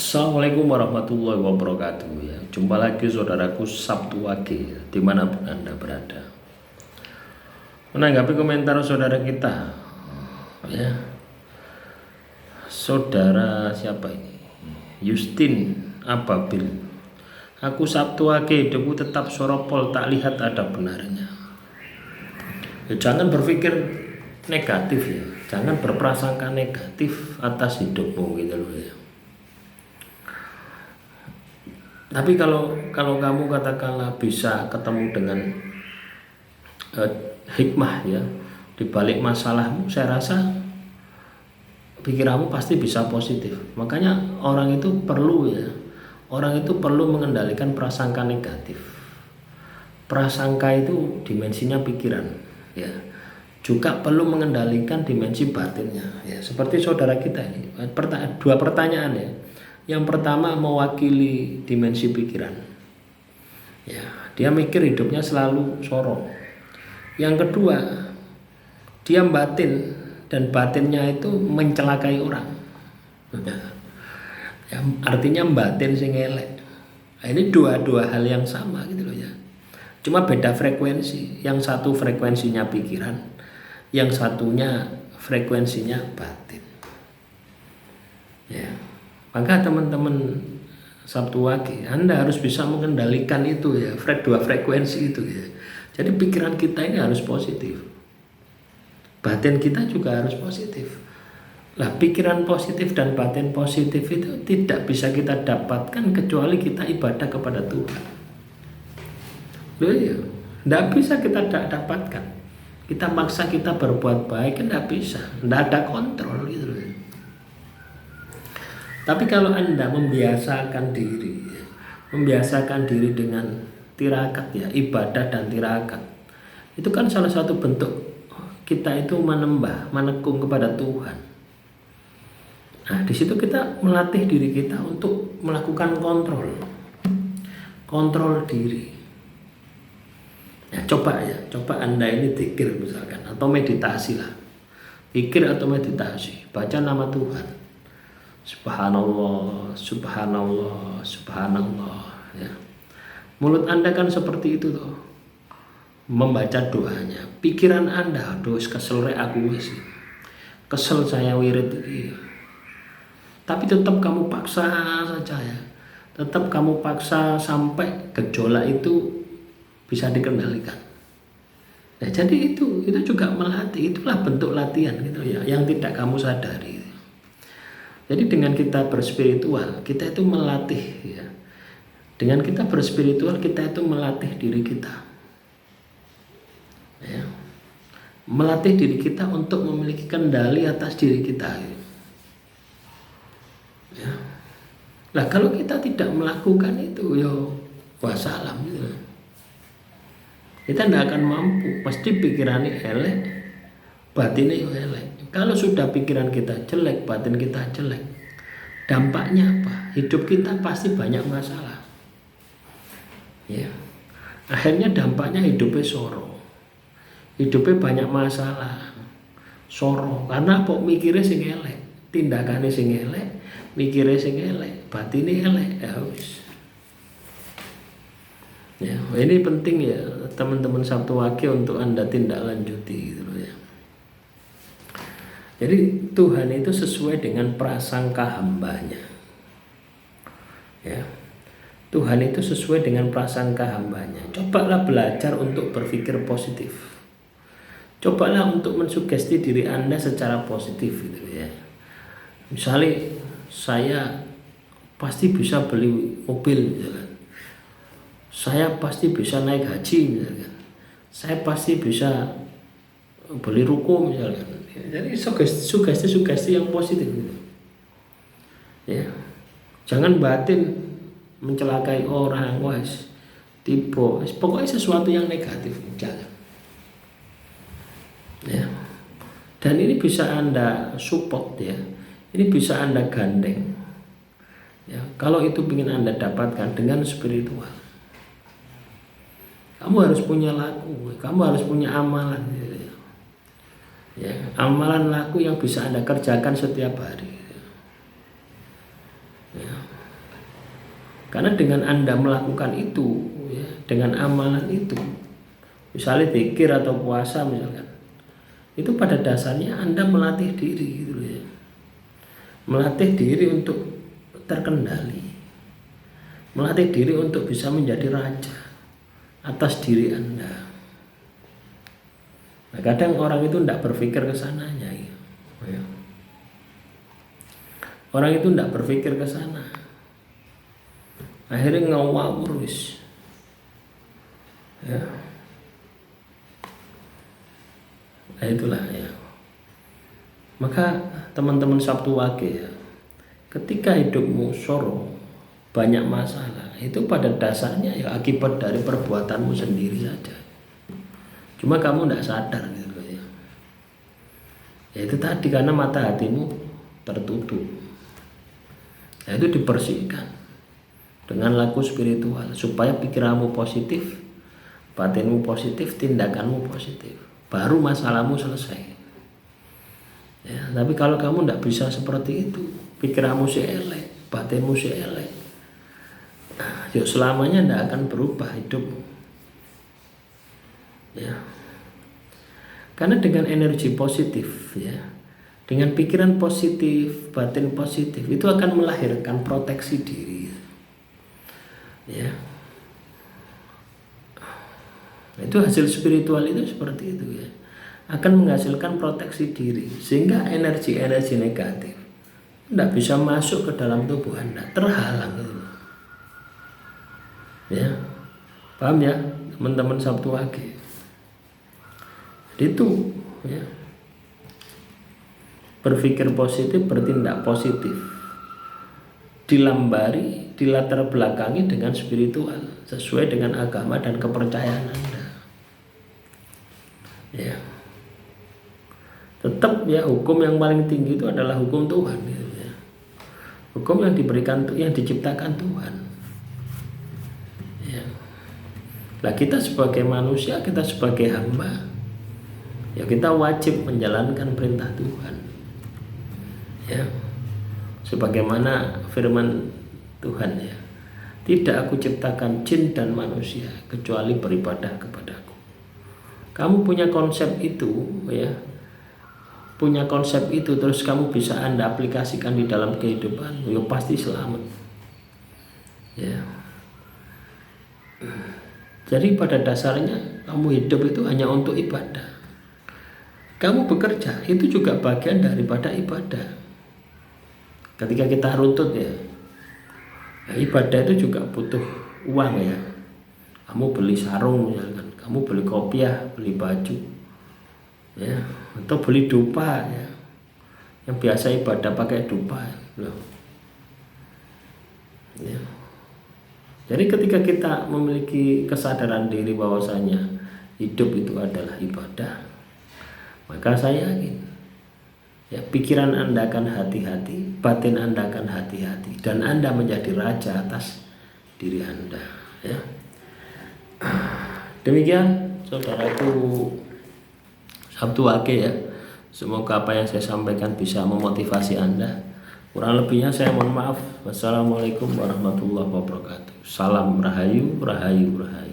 Assalamualaikum warahmatullahi wabarakatuh ya. Jumpa lagi saudaraku Sabtu Wage ya, dimanapun Anda berada. Menanggapi komentar saudara kita ya, saudara siapa ini? Justin Ababil. Aku Sabtu Wage, hidupku tetap soropol, tak lihat ada benarnya. Ya, jangan berpikir negatif ya, jangan berprasangka negatif atas hidupmu gitu loh ya. Tapi kalau kamu katakanlah bisa ketemu dengan hikmah ya di balik masalahmu, saya rasa pikiranmu pasti bisa positif. Makanya orang itu perlu mengendalikan prasangka negatif. Prasangka itu dimensinya pikiran ya. Juga perlu mengendalikan dimensi batinnya ya. Seperti saudara kita ini, dua pertanyaan ya. Yang pertama mewakili dimensi pikiran. Ya, dia mikir hidupnya selalu sorong. Yang kedua, dia batin dan batinnya itu mencelakai orang. Ya, artinya batin sing elek. Nah, ini dua hal yang sama gitu loh ya. Cuma beda frekuensi. Yang satu frekuensinya pikiran, yang satunya frekuensinya batin. Ya. Maka teman-teman Sabtu Wage, Anda harus bisa mengendalikan itu ya, dua frekuensi itu ya. Jadi pikiran kita ini harus positif, batin kita juga harus positif. Nah, pikiran positif dan batin positif itu tidak bisa kita dapatkan kecuali kita ibadah kepada Tuhan. Loh ya, tidak bisa kita dapatkan. Kita maksa kita berbuat baik, tidak bisa, tidak ada kontrol gitu loh. Tapi kalau Anda membiasakan diri dengan tirakat ya, ibadah dan tirakat, itu kan salah satu bentuk kita itu menekung kepada Tuhan. Nah, di situ kita melatih diri kita untuk melakukan kontrol diri. Ya, coba Anda ini zikir misalkan, atau meditasi lah, zikir atau meditasi, baca nama Tuhan. Subhanallah, subhanallah, subhanallah ya. Mulut Anda kan seperti itu tuh, membaca doanya. Pikiran Anda, aduh kesel rek aku wis. Kesel saya wirid ini. Tapi tetap kamu paksa saja ya. Tetap kamu paksa sampai gejolak itu bisa dikendalikan. Nah, jadi itu juga melatih, itulah bentuk latihan gitu ya, yang tidak kamu sadari. Jadi dengan kita berspiritual, kita itu melatih ya. Dengan kita berspiritual, kita itu melatih diri kita. Ya. Melatih diri kita untuk memiliki kendali atas diri kita. Ya. Nah, kalau kita tidak melakukan itu, wassalam gitu. Kita tidak akan mampu, pasti pikirannya elek, batinnya elek. Kalau sudah pikiran kita jelek, batin kita jelek, dampaknya apa? Hidup kita pasti banyak masalah. Ya. Akhirnya dampaknya hidupnya soro. Hidupnya banyak masalah. Soro. Karena apa? Mikirnya sing elek, tindakannya sing elek, mikirnya sing elek, batinnya elek. Ya wis. Ya, ini penting ya teman-teman Sabtu Wage untuk Anda tindak lanjuti gitu loh ya. Jadi Tuhan itu sesuai dengan prasangka hambanya. Ya. Tuhan itu sesuai dengan prasangka hambanya. Cobalah belajar untuk berpikir positif. Cobalah untuk mensugesti diri Anda secara positif gitu ya. Misalnya saya pasti bisa beli mobil misalkan. Saya pasti bisa naik haji misalkan. Saya pasti bisa beli ruko misalkan. Jadi sugesti yang positif gitu. Ya. Jangan batin mencelakai orang, pokoknya sesuatu yang negatif jangan. Ya. Dan ini bisa Anda support ya. Ini bisa Anda gandeng. Ya, kalau itu ingin Anda dapatkan dengan spiritual. Kamu harus punya laku, kamu harus punya amalan gitu. Ya, amalan laku yang bisa Anda kerjakan setiap hari. Ya. Karena dengan Anda melakukan itu, ya, dengan amalan itu, misalnya zikir atau puasa misalkan, itu pada dasarnya Anda melatih diri gitu ya. Melatih diri untuk terkendali. Melatih diri untuk bisa menjadi raja atas diri Anda. Nah, kadang orang itu tidak berpikir ke sananya ya. Orang itu tidak berpikir ke sana. Akhirnya ngawur wis. Ya. Nah, itulah ya. Maka teman-teman Sabtu Wage ya, ketika hidupmu sorong, banyak masalah, itu pada dasarnya ya akibat dari perbuatanmu sendiri saja. Cuma kamu tidak sadar gitu ya. Ya itu tadi, karena mata hatimu tertutup. Nah, itu dibersihkan dengan laku spiritual supaya pikiranmu positif, batinmu positif, tindakanmu positif. Baru masalahmu selesai. Ya, tapi kalau kamu tidak bisa seperti itu, pikiranmu si elek, batinmu si elek, nah, yuk selamanya tidak akan berubah hidupmu. Ya. Karena dengan energi positif ya, dengan pikiran positif, batin positif, itu akan melahirkan proteksi diri. Ya. Itu hasil spiritual itu seperti itu ya. Akan menghasilkan proteksi diri sehingga energi-energi negatif tidak bisa masuk ke dalam tubuh Anda, terhalang gitu. Ya. Paham ya, teman-teman Sabtu Wage? Itu ya. Berpikir positif, bertindak positif, dilambari, dilatar belakangi dengan spiritual sesuai dengan agama dan kepercayaan Anda. Ya. Tetap ya, hukum yang paling tinggi itu adalah hukum Tuhan gitu ya. Hukum yang diberikan, yang diciptakan Tuhan. Ya. Nah, kita sebagai manusia, kita sebagai hamba, ya kita wajib menjalankan perintah Tuhan. Ya. Sebagaimana firman Tuhan ya, tidak aku ciptakan jin dan manusia kecuali beribadah kepadaku. Kamu punya konsep itu ya, punya konsep itu, terus kamu bisa Anda aplikasikan di dalam kehidupan, ya pasti selamat. Ya. Jadi pada dasarnya kamu hidup itu hanya untuk ibadah. Kamu bekerja itu juga bagian daripada ibadah. Ketika kita runtut ya, ibadah itu juga butuh uang ya. Kamu beli sarung misalkan, kamu beli kopiah, beli baju, ya, atau beli dupa ya. Yang biasa ibadah pakai dupa loh. Ya. Jadi ketika kita memiliki kesadaran diri bahwasanya hidup itu adalah ibadah, maka saya yakin ya, pikiran Anda akan hati-hati, batin Anda akan hati-hati, dan Anda menjadi raja atas diri Anda ya. Demikian saudaraku Sabtu Wage ya. Semoga apa yang saya sampaikan bisa memotivasi Anda. Kurang lebihnya saya mohon maaf. Wassalamualaikum warahmatullahi wabarakatuh. Salam rahayu, rahayu, rahayu.